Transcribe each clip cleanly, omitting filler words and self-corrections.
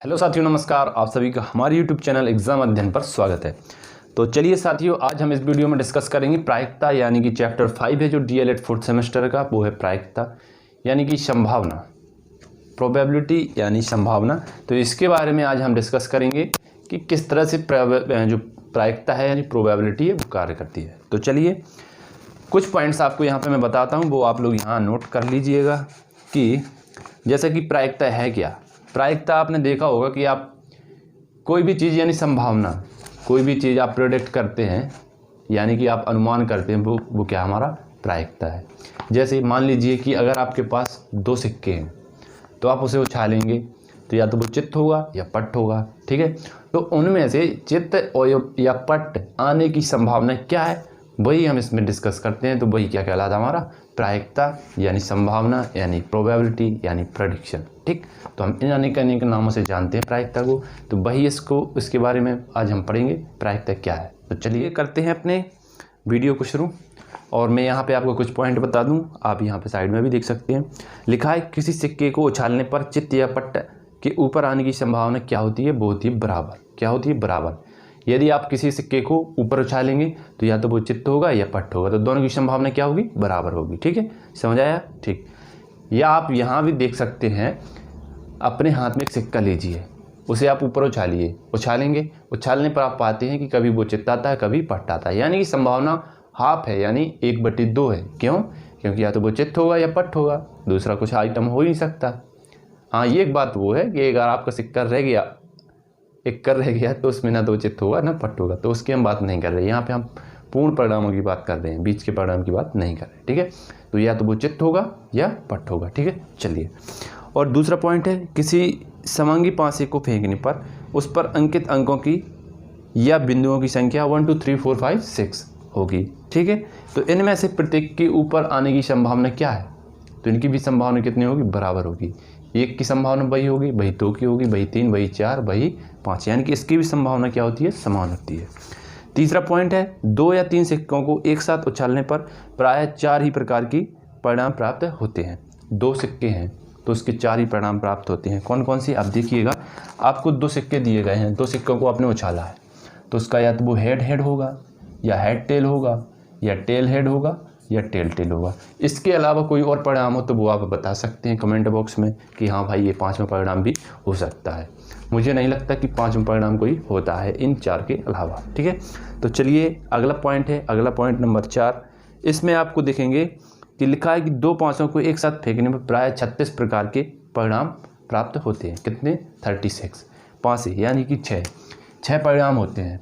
Hello साथियों, नमस्कार। आप सभी का हमारे यूट्यूब चैनल एग्जाम अध्ययन पर स्वागत है। तो चलिए साथियों, आज हम इस वीडियो में डिस्कस करेंगे प्रायिकता, यानी कि चैप्टर 5 है जो डीएलएड 4th सेमेस्टर का, वो है प्रायिकता यानी कि संभावना, प्रोबेबिलिटी यानी संभावना। तो इसके बारे में आज हम डिस्कस करेंगे कि किस तरह से जो प्रायिकता है यानी प्रोबेबिलिटी है वो कार्य करती है। तो चलिए कुछ पॉइंट्स आपको यहाँ पर मैं बताता हूँ, वो आप लोग यहाँ नोट कर लीजिएगा कि जैसे कि प्रायिकता है क्या। प्रायिकता आपने देखा होगा कि आप कोई भी चीज़ यानी संभावना, कोई भी चीज़ आप प्रेडिक्ट करते हैं यानी कि आप अनुमान करते हैं, वो क्या हमारा प्रायिकता है। जैसे मान लीजिए कि अगर आपके पास 2 सिक्के हैं तो आप उसे उछालेंगे तो या तो वो चित्त होगा या पट होगा, ठीक है। तो उनमें से चित्त और या पट आने की संभावना क्या है, वही हम इसमें डिस्कस करते हैं। तो वही क्या कहलाता है, हमारा प्रायिकता यानी संभावना यानी प्रोबेबिलिटी यानी प्रेडिक्शन, ठीक। तो हम इन अनेक नामों से जानते हैं प्रायिकता को। तो वही इसके बारे में आज हम पढ़ेंगे, प्रायिकता क्या है। तो चलिए करते हैं अपने वीडियो को शुरू। और मैं यहाँ पे आपको कुछ पॉइंट बता दूँ, आप यहाँ पे साइड में भी देख सकते हैं। लिखा है किसी सिक्के को उछालने पर चित्त या पट के ऊपर आने की संभावना क्या होती है, वो होती है बराबर। क्या होती है, बराबर। यदि आप किसी सिक्के को ऊपर उछालेंगे तो या तो वो चित्त होगा या पट होगा, तो दोनों की संभावना क्या होगी, बराबर होगी, ठीक है। समझ आया, ठीक। या आप यहाँ भी देख सकते हैं, अपने हाथ में एक सिक्का लीजिए, उसे आप ऊपर उछालेंगे, उछालने पर आप पाते हैं कि कभी वो चित्त आता है कभी पट आता है, यानी कि संभावना हाफ है यानी 1/2 है। क्यों? क्योंकि या तो वो चित्त होगा या पट होगा, दूसरा कुछ आइटम हो ही नहीं सकता। हाँ, ये एक बात वो है कि अगर आपका सिक्का रह गया तो उसमें ना तो चित्त होगा ना पट होगा, तो उसकी हम बात नहीं कर रहे। यहाँ पे हम पूर्ण परिणामों की बात कर रहे हैं, बीच के परिणाम की बात नहीं कर रहे, ठीक है। तो या तो वो चित्त होगा या पट होगा, ठीक है। चलिए, और दूसरा पॉइंट है किसी समांगी पासे को फेंकने पर उस पर अंकित अंकों की या बिंदुओं की संख्या 1 2 3 4 5 6 होगी, ठीक है। तो इनमें से प्रत्येक के ऊपर आने की संभावना क्या है, तो इनकी भी संभावना कितनी होगी, बराबर होगी। एक की संभावना वही होगी, वही 2 की होगी, वही 3, वही 4, वही 5, यानी कि इसकी भी संभावना क्या होती है, समान होती है। तीसरा पॉइंट है 2 या 3 सिक्कों को एक साथ उछालने पर प्रायः 4 ही प्रकार की परिणाम प्राप्त होते हैं। 2 सिक्के हैं तो उसके 4 ही परिणाम प्राप्त होते हैं। कौन कौन सी, आप देखिएगा। आपको 2 सिक्के दिए गए हैं, 2 सिक्कों को आपने उछाला है, तो उसका या तो वो हेड होगा या हेड टेल होगा या टेल हेड होगा या टेल टेल होगा। इसके अलावा कोई और परिणाम हो तो वो आप बता सकते हैं कमेंट बॉक्स में कि हाँ भाई ये 5वां परिणाम भी हो सकता है। मुझे नहीं लगता कि 5वां परिणाम कोई होता है इन 4 के अलावा, ठीक है। तो चलिए अगला पॉइंट है, अगला पॉइंट नंबर 4। इसमें आपको देखेंगे कि लिखा है कि 2 पासों को एक साथ फेंकने में प्राय 36 प्रकार के परिणाम प्राप्त होते हैं। कितने, 36 पासे यानी कि 6 परिणाम होते हैं।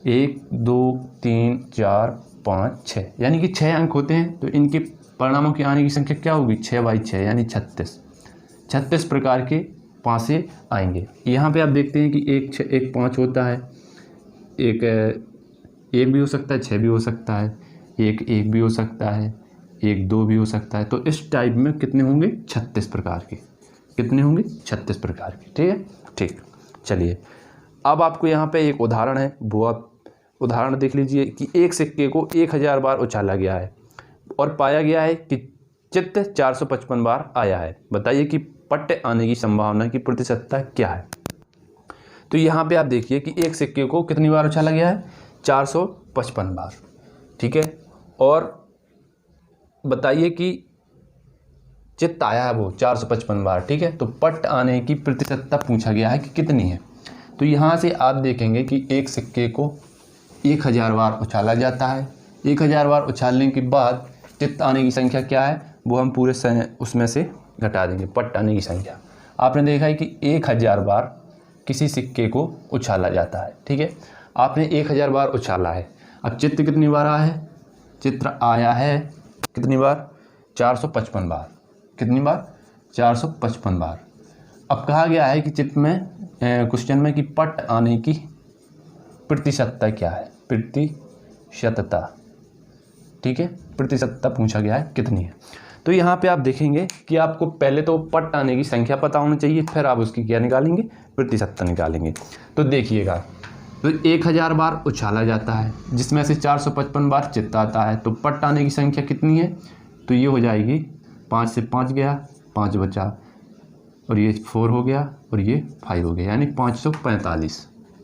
1 2 3 4 5 6 यानी कि 6 अंक होते हैं। तो इनके परिणामों की आने की संख्या क्या होगी, 6/6 यानी 36 प्रकार के पासे आएंगे। यहाँ पे आप देखते हैं कि एक 5 होता है, एक भी हो सकता है, 6 भी हो सकता है, एक भी हो सकता है, 1 2 भी हो सकता है। तो इस टाइप में कितने होंगे, 36 प्रकार के। कितने होंगे, 36 प्रकार के, ठीक है, ठीक। चलिए अब आपको यहाँ पे एक उदाहरण है, वो आप उदाहरण देख लीजिए कि एक सिक्के को 1000 बार उछाला गया है और पाया गया है कि चित्त 455 बार आया है। बताइए कि पट आने की संभावना की प्रतिशतता क्या है। तो यहाँ पे आप देखिए कि एक सिक्के को कितनी बार उछाला गया है, 455 बार, ठीक है। और बताइए कि चित्त आया है वो 455 बार, ठीक है। तो पट आने की प्रतिशतता पूछा गया है कि कितनी है। तो यहाँ से आप देखेंगे कि एक सिक्के को 1000 बार उछाला जाता है। 1000 बार उछालने के बाद चित्त आने की संख्या क्या है, वो हम पूरे उसमें से घटा देंगे, पट आने की संख्या। आपने देखा है कि 1000 बार किसी सिक्के को उछाला जाता है, ठीक है। आपने 1000 बार उछाला है। अब चित्त कितनी बार आया है, चित्र आया है कितनी बार, 455 बार। कितनी बार, 455 बार। अब कहा गया है कि चित्त में क्वेश्चन में कि पट आने की प्रतिशतता क्या है, प्रतिशतता, ठीक है, प्रतिशतता पूछा गया है कितनी है। तो यहाँ पे आप देखेंगे कि आपको पहले तो पट आने की संख्या पता होनी चाहिए, फिर आप उसकी क्या निकालेंगे, प्रतिशतता निकालेंगे। तो देखिएगा, तो 1000 बार उछाला जाता है जिसमें से 455 बार चित्त आता है, तो पट आने की संख्या कितनी है, तो ये हो जाएगी 5 से 5 गया, 5 बचा, और ये 4 हो गया और ये 5 हो गया, यानी 545।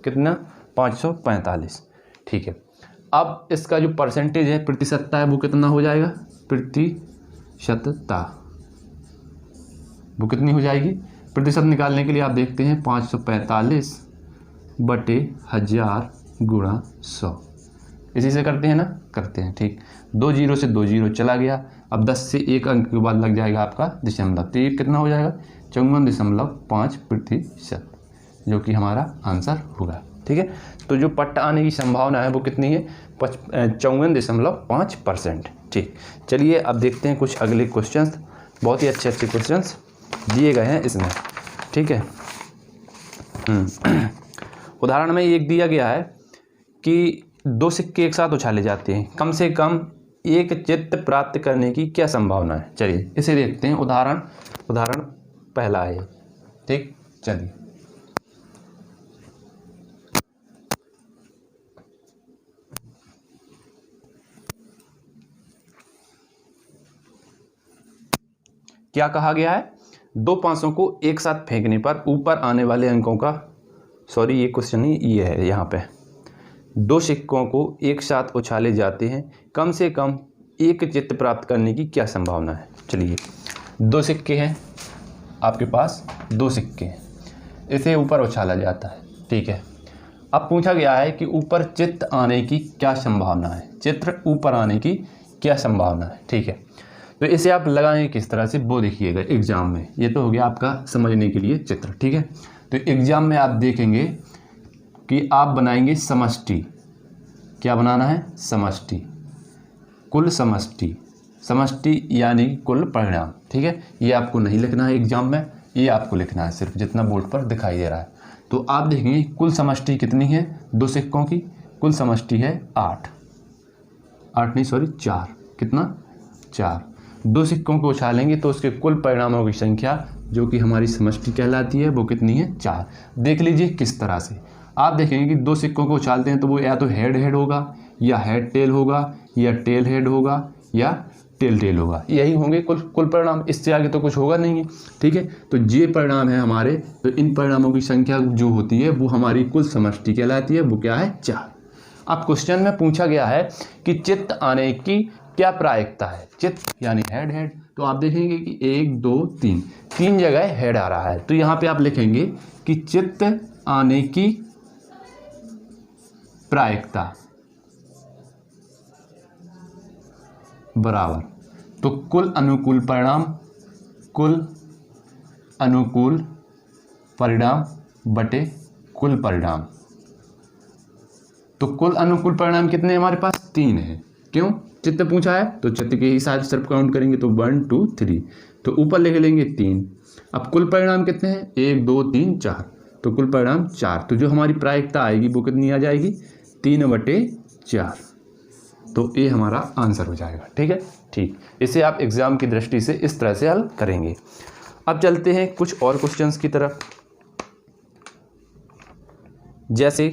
कितना? 545। ठीक है। अब इसका जो परसेंटेज है, प्रतिशतता है, वो कितना हो जाएगा? प्रतिशतता वो कितनी हो जाएगी? प्रतिशत निकालने के लिए आप देखते हैं 545 बटे 1000 गुणा 100। इसी से करते हैं ना? करते हैं। ठीक, 2 जीरो से 2 जीरो चला गया। अब 10 से 1 अंक के बाद लग जाएगा आपका दशमलव, तो ये कितना हो जाएगा? 54.5%, जो कि हमारा आंसर होगा। ठीक है, तो जो पट्टा आने की संभावना है वो कितनी है? 54.5%। ठीक, चलिए अब देखते हैं कुछ अगले क्वेश्चंस। बहुत ही अच्छे अच्छे क्वेश्चंस दिए गए हैं इसमें। ठीक है, उदाहरण में एक दिया गया है कि 2 सिक्के एक साथ उछाले जाते हैं, कम से कम एक चित्त प्राप्त करने की क्या संभावना है? चलिए इसे देखते हैं। उदाहरण पहला है। ठीक, चलिए क्या कहा गया है? 2 पासों को एक साथ फेंकने पर ऊपर आने वाले अंकों का, सॉरी ये क्वेश्चन नहीं, ये है यहाँ पे, 2 सिक्कों को एक साथ उछाले जाते हैं, कम से कम एक चित्त प्राप्त करने की क्या संभावना है? चलिए 2 सिक्के हैं आपके पास, 2 सिक्के हैं, इसे ऊपर उछाला जाता है। ठीक है, अब पूछा गया है कि ऊपर चित्त आने की क्या संभावना है? चित्र ऊपर आने की क्या संभावना है? ठीक है, तो इसे आप लगाएंगे किस तरह से वो देखिएगा एग्जाम में। ये तो हो गया आपका समझने के लिए चित्र। ठीक है, तो एग्जाम में आप देखेंगे कि आप बनाएंगे समष्टि। क्या बनाना है? समष्टि, कुल समष्टि। समष्टि यानी कुल परिणाम। ठीक है, ये आपको नहीं लिखना है एग्जाम में, ये आपको लिखना है सिर्फ जितना बोर्ड पर दिखाई दे रहा है। तो आप देखेंगे कुल समष्टि कितनी है 2 सिक्कों की? कुल समष्टि है 4। कितना? 4। 2 सिक्कों को उछालेंगे तो उसके कुल परिणामों की संख्या, जो कि हमारी समष्टि कहलाती है, वो कितनी है? 4। देख लीजिए किस तरह से आप देखेंगे कि 2 सिक्कों को उछालते हैं तो वो या तो हेड हेड होगा, या हेड टेल होगा, या टेल हेड होगा, या टेल टेल होगा। यही होंगे कुल परिणाम, इससे आगे तो कुछ होगा नहीं है। ठीक है, तो ये परिणाम है हमारे। तो इन परिणामों की संख्या जो होती है वो हमारी कुल समष्टि कहलाती है। वो क्या है? 4। अब क्वेश्चन में पूछा गया है कि चित्त आने की क्या प्रायिकता है? चित्त यानी हेड, तो आप देखेंगे कि 1 2 3 जगह हेड आ रहा है। तो यहाँ पे आप लिखेंगे कि चित्त आने की प्रायिकता बराबर, तो कुल अनुकूल परिणाम बटे कुल परिणाम। तो कुल अनुकूल परिणाम कितने हमारे पास? 3 है। क्यों? चित्त पूछा है तो चित्त के हिसाब से सिर्फ काउंट करेंगे, तो 1 2 3, तो ऊपर लिख लेंगे 3। अब कुल परिणाम कितने हैं? 1 2 3 4, तो कुल परिणाम 4। तो जो हमारी प्रायिकता आएगी वो कितनी आ जाएगी? 3/4। तो ये हमारा आंसर हो जाएगा। ठीक है, ठीक, इसे आप एग्जाम की दृष्टि से इस तरह से हल करेंगे। अब चलते हैं कुछ और क्वेश्चंस की तरफ। जैसे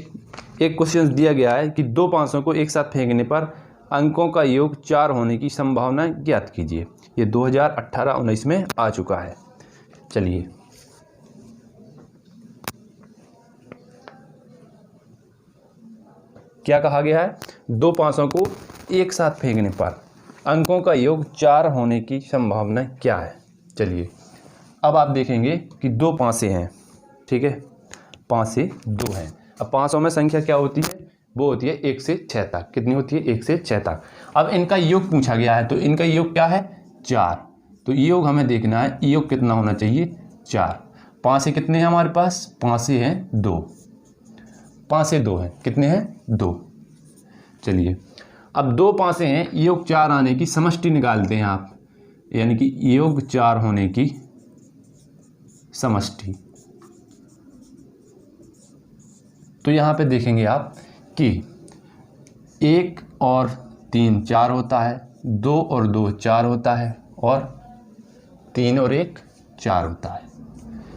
एक क्वेश्चन दिया गया है कि 2 पासों को एक साथ फेंकने पर अंकों का योग 4 होने की संभावना ज्ञात कीजिए। ये 2018-19 में आ चुका है। चलिए क्या कहा गया है? 2 पासों को एक साथ फेंकने पर अंकों का योग 4 होने की संभावना क्या है? चलिए अब आप देखेंगे कि 2 पासे हैं। ठीक है, पासे 2 हैं। अब पासों में संख्या क्या होती है? वो होती है 1 से 6 तक। कितनी होती है? 1 से 6 तक। अब इनका योग पूछा गया है, तो इनका योग क्या है? 4। तो योग हमें देखना है, योग कितना होना चाहिए? 4। पासे कितने हैं हमारे पास? पासे हैं 2। पासे 2 हैं। कितने हैं? 2। चलिए अब 2 पासे हैं, योग 4 आने की समष्टि निकालते हैं आप, यानी कि योग 4 होने की समष्टि। तो यहाँ पे देखेंगे आप कि 1 और 3 4 होता है, 2 और 2 4 होता है, और 3 और 1 4 होता है।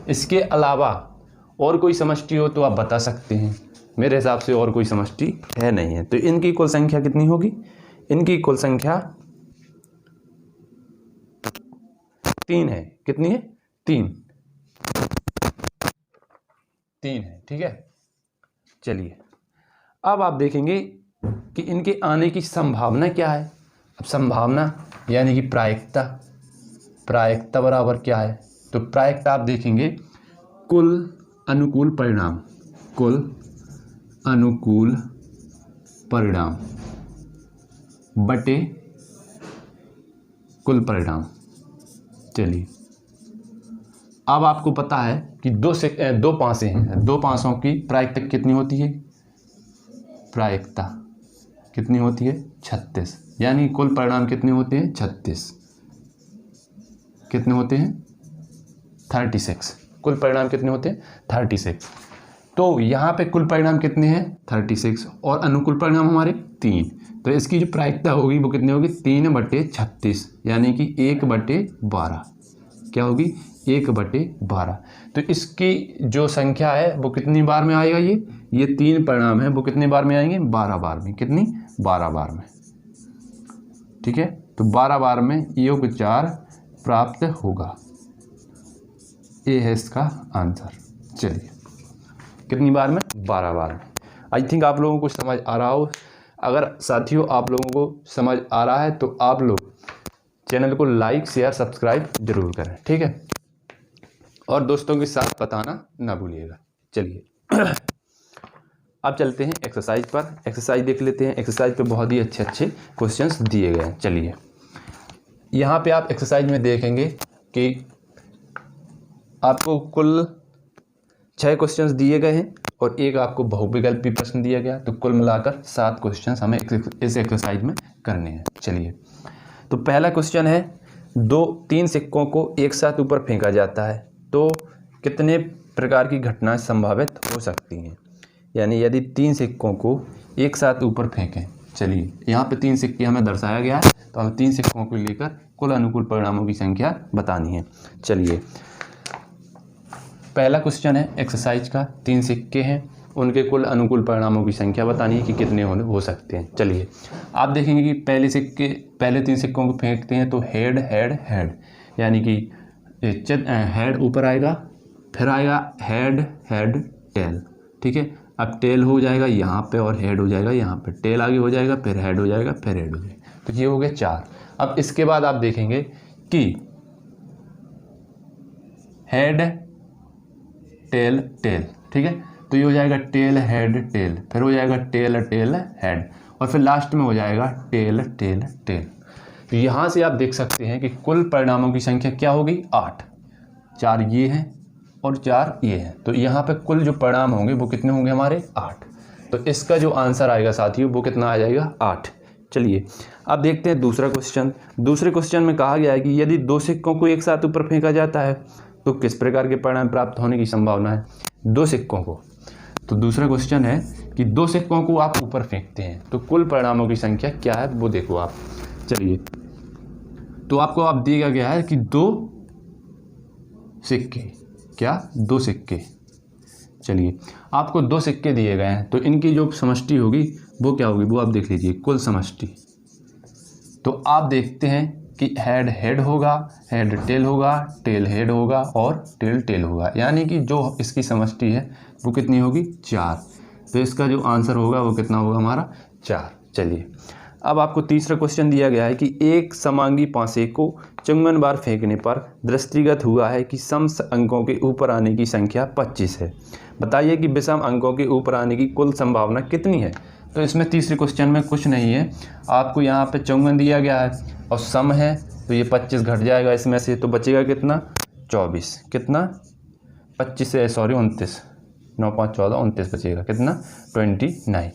इसके अलावा और कोई समष्टि हो तो आप बता सकते हैं। मेरे हिसाब से और कोई समष्टि है नहीं है। तो इनकी कुल संख्या कितनी होगी? इनकी कुल संख्या 3 है। कितनी है? 3। 3 है। ठीक है, चलिए अब आप देखेंगे कि इनके आने की संभावना क्या है। अब संभावना यानी कि प्रायिकता, प्रायिकता बराबर क्या है, तो प्रायिकता आप देखेंगे कुल अनुकूल परिणाम, कुल अनुकूल परिणाम बटे कुल परिणाम। चलिए अब आपको पता है कि दो पासे हैं, दो पासों की प्रायिकता कितनी होती है, प्रायिकता कितनी होती है 36, यानी कुल परिणाम कितने होते हैं 36, कितने होते हैं 36, कुल परिणाम कितने होते हैं 36। तो यहाँ पे कुल परिणाम कितने हैं 36 और अनुकूल परिणाम हमारे 3, तो इसकी जो प्रायिकता होगी वो कितनी होगी 3/36, यानी कि 1/12, क्या होगी 1/12। तो इसकी जो संख्या है वो कितनी बार में आएगा, ये 3 परिणाम है वो कितनी बार में आएंगे 12 बार में, कितनी 12 बार में। ठीक है, तो 12 बार में योग 4 प्राप्त होगा, ये है इसका आंसर। चलिए कितनी बार में 12 बार में। आई थिंक आप लोगों को समझ आ रहा हो। अगर साथियों आप लोगों को समझ आ रहा है तो आप लोग चैनल को लाइक शेयर सब्सक्राइब जरूर करें। ठीक है, और दोस्तों के साथ बताना ना भूलिएगा। चलिए अब चलते हैं एक्सरसाइज पर, एक्सरसाइज देख लेते हैं। एक्सरसाइज पे बहुत ही अच्छे अच्छे क्वेश्चंस दिए गए हैं। चलिए यहाँ पे आप एक्सरसाइज में देखेंगे कि आपको कुल 6 क्वेश्चंस दिए गए हैं और एक आपको बहुविकल्पी प्रश्न दिया गया, तो कुल मिलाकर 7 क्वेश्चंस हमें इस एक्सरसाइज में करने हैं। चलिए तो पहला क्वेश्चन है, 3 सिक्कों को एक साथ ऊपर फेंका जाता है तो कितने प्रकार की घटनाएं संभावित हो सकती हैं, यानी यदि 3 सिक्कों को एक साथ ऊपर फेंकें। चलिए यहाँ पे 3 सिक्के हमें दर्शाया गया है, तो हमें 3 सिक्कों को लेकर कुल अनुकूल परिणामों की संख्या बतानी है। चलिए पहला क्वेश्चन है एक्सरसाइज का, 3 सिक्के हैं, उनके कुल अनुकूल परिणामों की संख्या बतानी है कि कितने हो सकते हैं। चलिए आप देखेंगे कि पहले 3 सिक्कों को फेंकते हैं तो हेड हेड हेड, यानी कि हेड ऊपर आएगा, फिर आएगा हेड हेड टेल। ठीक है, अब टेल हो जाएगा यहाँ पे और हेड हो जाएगा यहाँ पे, टेल आगे हो जाएगा, फिर हेड हो जाएगा, फिर हेड हो जाएगा, तो ये हो गए 4। अब इसके बाद आप देखेंगे कि हेड टेल टेल, ठीक है, तो ये हो जाएगा टेल हेड टेल, फिर हो जाएगा टेल टेल हेड, और फिर लास्ट में हो जाएगा टेल टेल टेल। तो यहाँ से आप देख सकते हैं कि कुल परिणामों की संख्या क्या होगी 8, 4 ये हैं और 4 ये हैं, तो यहाँ पे कुल जो परिणाम होंगे वो कितने होंगे हमारे 8। तो इसका जो आंसर आएगा साथियों वो कितना आ जाएगा 8। चलिए अब देखते हैं दूसरा क्वेश्चन। दूसरे क्वेश्चन में कहा गया है कि यदि 2 सिक्कों को एक साथ ऊपर फेंका जाता है तो किस प्रकार के परिणाम प्राप्त होने की संभावना है 2 सिक्कों को। तो दूसरा क्वेश्चन है कि 2 सिक्कों को आप ऊपर फेंकते हैं तो कुल परिणामों की संख्या क्या है वो देखो आप। चलिए तो आपको आप दिया गया है कि 2 सिक्के, क्या 2 सिक्के। चलिए आपको 2 सिक्के दिए गए हैं तो इनकी जो समष्टि होगी वो क्या होगी वो आप देख लीजिए, कुल समष्टि। तो आप देखते हैं कि हेड हेड होगा, हेड टेल होगा, टेल हेड होगा और टेल टेल होगा, यानी कि जो इसकी समष्टि है वो कितनी होगी 4। तो इसका जो आंसर होगा वो कितना होगा हमारा 4। चलिए अब आपको तीसरा क्वेश्चन दिया गया है कि एक समांगी पासे को 54 बार फेंकने पर दृष्टिगत हुआ है कि सम अंकों के ऊपर आने की संख्या 25 है। बताइए कि विषम अंकों के ऊपर आने की कुल संभावना कितनी है। तो इसमें तीसरे क्वेश्चन में कुछ नहीं है, आपको यहाँ पे 54 दिया गया है और सम है तो ये 25 घट जाएगा इसमें से, तो बचेगा कितना 24, कितना 25 से 29, 9 5 14 29 बचेगा कितना 29।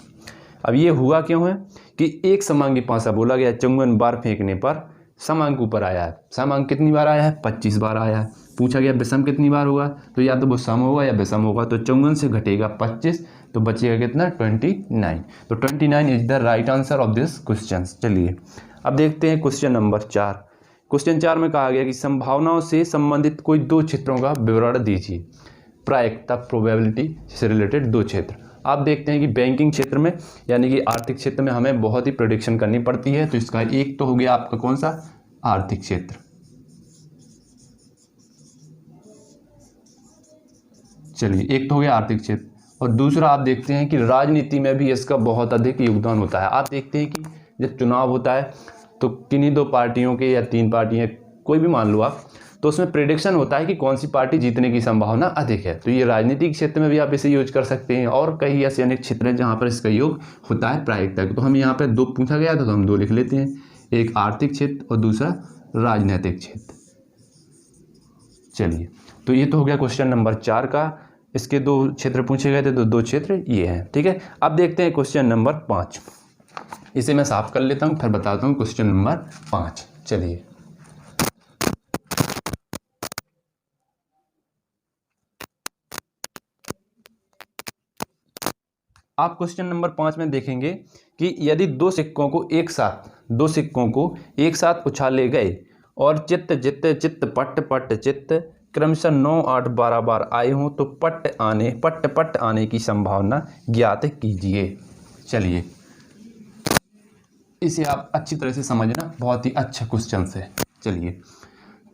अब ये हुआ क्यों है कि एक समांगी पासा बोला गया 54 बार फेंकने पर समांक ऊपर आया है। समांक कितनी बार आया है 25 बार आया है। पूछा गया विषम कितनी बार होगा, तो या तो वो सम होगा या विषम होगा, तो 54 से घटेगा 25 तो बचेगा कितना 29। तो 29 is the right answer of this question. चलिए अब देखते हैं क्वेश्चन नंबर 4। क्वेश्चन 4 में कहा गया कि संभावनाओं से संबंधित कोई 2 क्षेत्रों का विवरण दीजिए। प्रायिकता प्रोबेबिलिटी से रिलेटेड 2 क्षेत्र। आप देखते हैं कि बैंकिंग क्षेत्र में यानी कि आर्थिक क्षेत्र में हमें बहुत ही प्रेडिक्शन करनी पड़ती है, तो इसका एक तो हो गया आपका कौन सा आर्थिक क्षेत्र, चलिए, एक तो हो गया आर्थिक क्षेत्र, और दूसरा आप देखते हैं कि राजनीति में भी इसका बहुत अधिक योगदान होता है। आप देखते हैं कि जब चुनाव होता है तो किन्हीं 2 पार्टियों के या 3 पार्टियाँ, कोई भी मान लो आप, तो उसमें प्रेडिक्शन होता है कि कौन सी पार्टी जीतने की संभावना अधिक है। तो ये राजनीतिक क्षेत्र में भी आप इसे यूज कर सकते हैं, और कई ऐसे अनेक क्षेत्र हैं जहाँ पर इसका योग होता है प्रायिकता का। तो हम यहाँ पर 2 पूछा गया था तो हम 2 लिख लेते हैं, एक आर्थिक क्षेत्र और दूसरा राजनीतिक क्षेत्र। चलिए, तो ये तो हो गया क्वेश्चन नंबर 4 का। इसके 2 क्षेत्र पूछे गए थे तो 2 क्षेत्र ये हैं। ठीक है, अब देखते हैं क्वेश्चन नंबर 5। इसे मैं साफ कर लेता हूँ, फिर बताता हूँ क्वेश्चन नंबर 5। चलिए, आप क्वेश्चन नंबर 5 में देखेंगे कि यदि 2 सिक्कों को एक साथ उछाले गए और चित्त जित्त चित्त पट पट चित्त क्रमशः 9 8 12 बार आए हों तो पट आने की संभावना ज्ञात कीजिए। चलिए, इसे आप अच्छी तरह से समझना, बहुत ही अच्छा क्वेश्चन है। चलिए,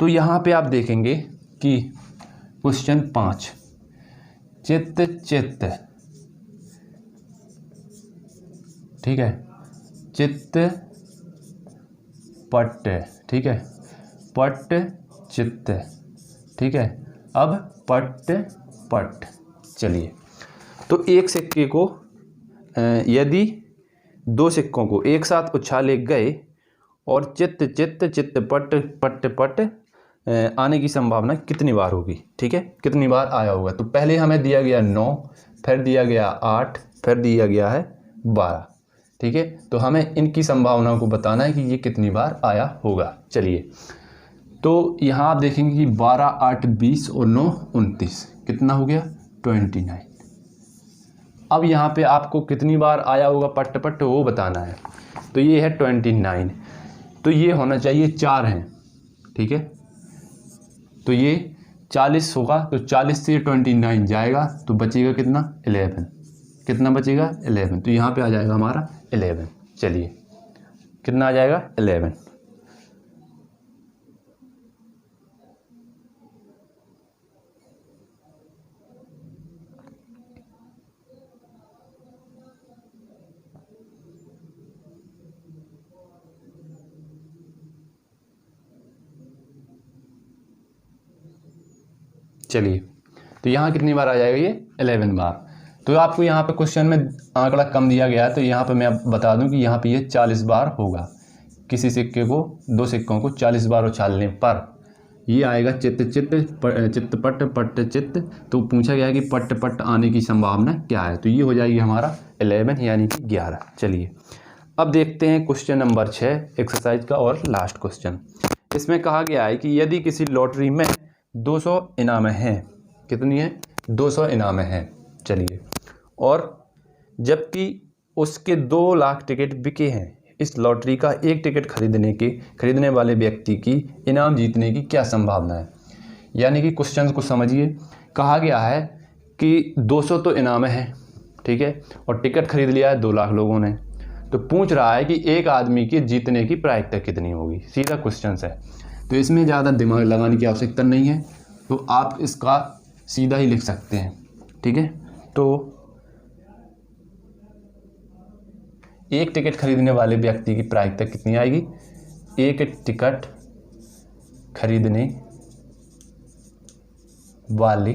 तो यहाँ पे आप देखेंगे कि क्वेश्चन 5, चित्त चित्त, ठीक है, चित्त पट, ठीक है, पट चित्त, ठीक है, अब पट पट। चलिए, तो एक सिक्के को यदि 2 सिक्कों को एक साथ उछाले गए और चित्त चित्त चित्त पट पट पट आने की संभावना कितनी बार होगी? ठीक है, कितनी बार आया होगा? तो पहले हमें दिया गया 9, फिर दिया गया 8, फिर दिया गया है 12। ठीक है, तो हमें इनकी संभावनाओं को बताना है कि ये कितनी बार आया होगा। चलिए, तो यहाँ आप देखेंगे कि 12 8 20 और 9 29, कितना हो गया? 29। अब यहाँ पे आपको कितनी बार आया होगा पट पट वो बताना है। तो ये है 29, तो ये होना चाहिए 4 हैं। ठीक है, तो ये 40 होगा, तो 40 से 29 जाएगा तो बचेगा कितना? 11। कितना बचेगा? 11। तो यहाँ पे आ जाएगा हमारा 11। चलिए, कितना आ जाएगा? 11। चलिए, तो यहाँ कितनी बार आ जाएगा? ये 11 बार। तो आपको यहाँ पे क्वेश्चन में आंकड़ा कम दिया गया है, तो यहाँ पे मैं बता दूं कि यहाँ पे ये 40 बार होगा। किसी सिक्के को, 2 सिक्कों को 40 बार उछालने पर ये आएगा चित्त चित्त चित्त पट पट चित्त। तो पूछा गया है कि पट पट आने की संभावना क्या है, तो ये हो जाएगी हमारा 11 यानी कि 11। चलिए, अब देखते हैं क्वेश्चन नंबर 6 एक्सरसाइज का और लास्ट क्वेश्चन। इसमें कहा गया है कि यदि किसी लॉटरी में 200 इनामें हैं, कितनी है? 200 इनामें हैं। चलिए, और जबकि उसके 2 लाख टिकट बिके हैं, इस लॉटरी का एक टिकट खरीदने वाले व्यक्ति की इनाम जीतने की क्या संभावना है? यानी कि क्वेश्चन को समझिए। कहा गया है कि 200 तो इनामें हैं, ठीक है, और टिकट खरीद लिया है 2 लाख लोगों ने। तो पूछ रहा है कि एक आदमी के जीतने की प्रायिकता कितनी होगी। सीधा क्वेश्चन है, तो इसमें ज़्यादा दिमाग लगाने की आवश्यकता नहीं है, तो आप इसका सीधा ही लिख सकते हैं। ठीक है, तो एक टिकट खरीदने वाले व्यक्ति की प्रायिकता कितनी आएगी? एक टिकट खरीदने वाले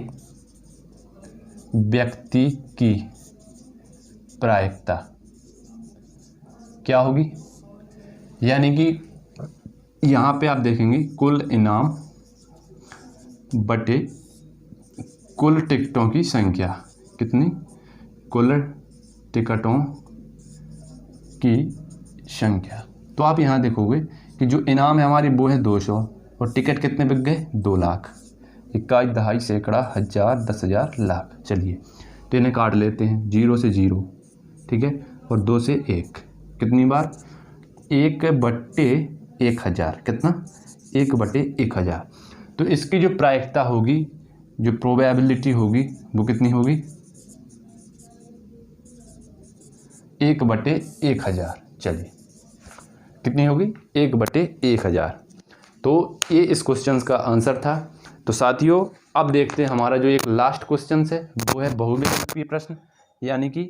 व्यक्ति की प्रायिकता क्या होगी? यानी कि यहाँ पे आप देखेंगे कुल इनाम बटे कुल टिकटों की संख्या। कितनी? कुल टिकटों की संख्या। तो आप यहाँ देखोगे कि जो इनाम है हमारी वो है 200, और टिकट कितने बिक गए? 2 लाख। 21 दहाई सैकड़ा हज़ार 10,000 लाख। चलिए, तो इन्हें काट लेते हैं, 0 से 0, ठीक है, और 2 से 1। कितनी बार? 1/1000। कितना? 1/1000। तो इसकी जो प्रायिकता होगी, जो प्रोबेबिलिटी होगी, वो कितनी होगी? 1/1000। चलिए, कितनी होगी? 1/1000। तो ये इस क्वेश्चन का आंसर था। तो साथियों, अब देखते हैं हमारा जो एक लास्ट क्वेश्चन है वो है बहुविकल्पीय प्रश्न यानी कि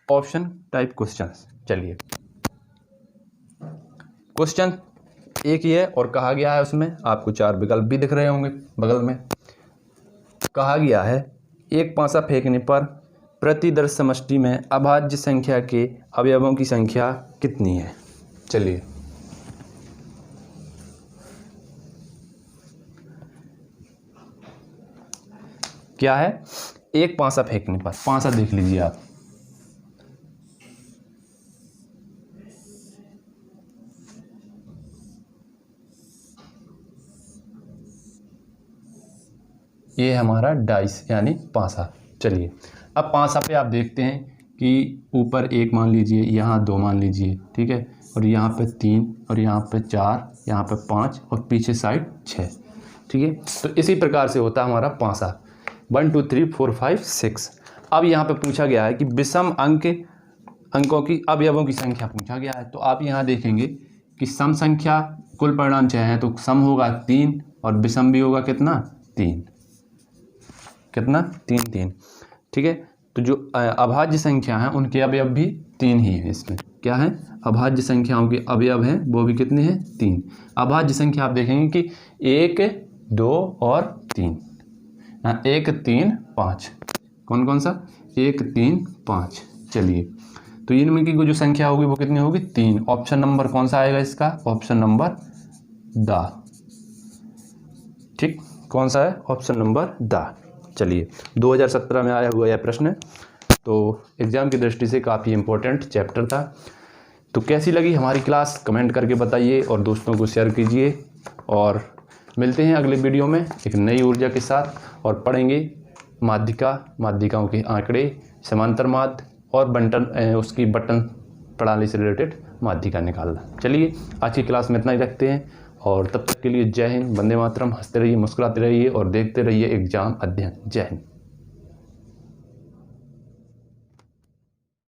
ऑप्शन टाइप क्वेश्चन। चलिए क्वेश्चन एक ही है और कहा गया है, उसमें आपको 4 विकल्प भी दिख रहे होंगे बगल में। कहा गया है एक पासा फेंकने पर प्रतिदर्श समष्टि में अभाज्य संख्या के अवयवों की संख्या कितनी है। चलिए क्या है, एक पासा फेंकने पर, पासा देख लीजिए आप, ये हमारा डाइस यानी पासा। चलिए अब पासा पे आप देखते हैं कि ऊपर 1 मान लीजिए, यहाँ 2 मान लीजिए, ठीक है, और यहाँ पे 3 और यहाँ पे 4, यहाँ पे 5 और पीछे साइड 6, ठीक है। तो इसी प्रकार से होता है हमारा पासा 1 2 3 4 5 6। अब यहाँ पे पूछा गया है कि विषम अंकों की अवयवों की संख्या पूछा गया है। तो आप यहाँ देखेंगे कि सम संख्या कुल परिणाम 6 है तो सम होगा 3 और विषम भी होगा कितना 3, कितना 3 3, ठीक है। तो जो अभाज्य संख्या हैं उनके अवयव भी 3 ही है। इसमें क्या है, अभाज्य संख्याओं के अवयव हैं वो भी कितने हैं 3। अभाज्य संख्या आप देखेंगे कि 1 2 और 3, 1 3 5, कौन कौन सा 1 3 5। चलिए तो इनमें की जो संख्या होगी वो कितनी होगी 3। ऑप्शन नंबर कौन सा आएगा इसका, ऑप्शन नंबर द, ठीक, कौन सा है ऑप्शन नंबर द। चलिए 2017 में आया हुआ यह प्रश्न है, तो एग्ज़ाम की दृष्टि से काफ़ी इम्पोर्टेंट चैप्टर था। तो कैसी लगी हमारी क्लास कमेंट करके बताइए और दोस्तों को शेयर कीजिए, और मिलते हैं अगले वीडियो में एक नई ऊर्जा के साथ और पढ़ेंगे माध्यिकाओं के आंकड़े, समांतर माध्य और उसकी बटन प्रणाली से रिलेटेड माध्यिका निकालना। चलिए आज की क्लास में इतना ही रखते हैं और तब तक के लिए जय हिंद, वंदे मातरम। हंसते रहिए, मुस्कुराते रहिए और देखते रहिए एग्जाम अध्ययन। जय हिंद।